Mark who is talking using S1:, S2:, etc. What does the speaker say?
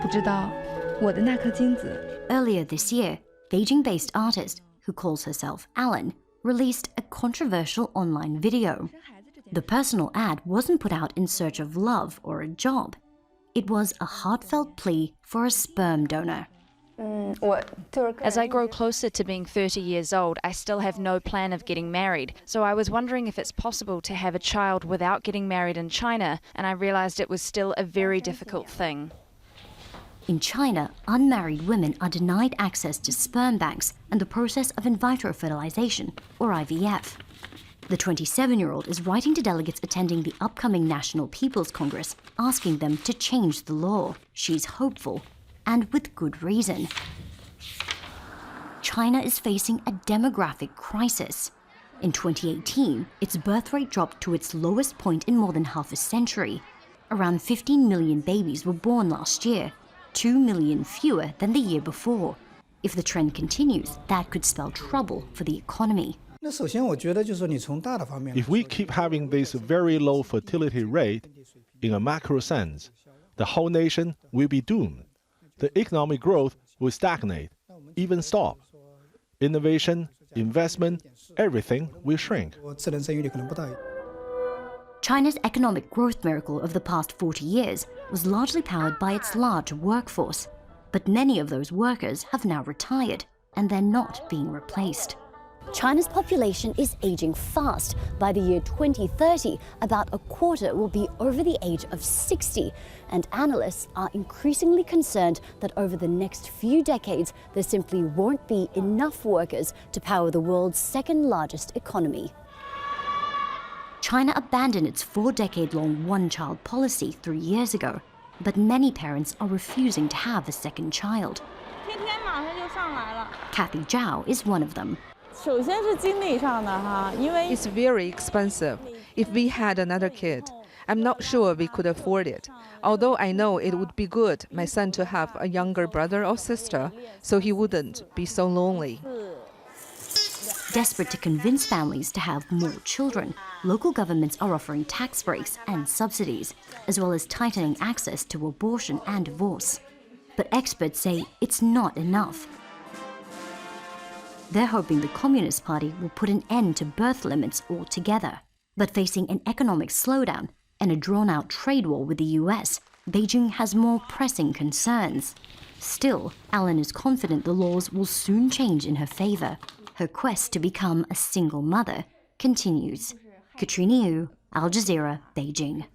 S1: 不知道我的那颗精子。
S2: Earlier this year, Beijing-based artist, who calls herself Alan, released a controversial online video. The personal ad wasn't put out in search of love or a job. It was a heartfelt plea for a sperm donor.
S3: As I grow closer to being 30 years old, I still have no plan of getting married. So I was wondering if it's possible to have a child without getting married in China, and I realized it was still a very difficult thing.
S2: In China, unmarried women are denied access to sperm banks and the process of in vitro fertilization, or IVF. The 27-year-old is writing to delegates attending the upcoming National People's Congress, asking them to change the law. She's hopeful, and with good reason. China is facing a demographic crisis. In 2018, its birth rate dropped to its lowest point in more than half a century. Around 15 million babies were born last year, 2 million fewer than the year before. If the trend continues, that could spell trouble for the economy.
S4: If we keep having this very low fertility rate, in a macro sense, the whole nation will be doomed. The economic growth will stagnate, even stop. Innovation, investment, everything will shrink.
S2: China's economic growth miracle of the past 40 years was largely powered by its large workforce. But many of those workers have now retired, and they're not being replaced.
S5: China's population is aging fast. By the year 2030, about a quarter will be over the age of 60. And analysts are increasingly concerned that over the next few decades, there simply won't be enough workers to power the world's second largest economy.
S2: China abandoned its 4-decade-long one-child policy 3 years ago, but many parents are refusing to have a second child. CATHY ZHAO is one of them.
S6: It's very expensive. If we had another kid, I'm not sure we could afford it. Although I know it would be good my son to have a younger brother or sister, so he wouldn't be so lonely.
S2: Desperate to convince families to have more children, local governments are offering tax breaks and subsidies, as well as tightening access to abortion and divorce. But experts say it's not enough. They're hoping the Communist Party will put an end to birth limits altogether. But facing an economic slowdown and a drawn-out trade war with the US, Beijing has more pressing concerns. Still, Alan is confident the laws will soon change in her favor. Her quest to become a single mother continues. Katrina, Al Jazeera, Beijing.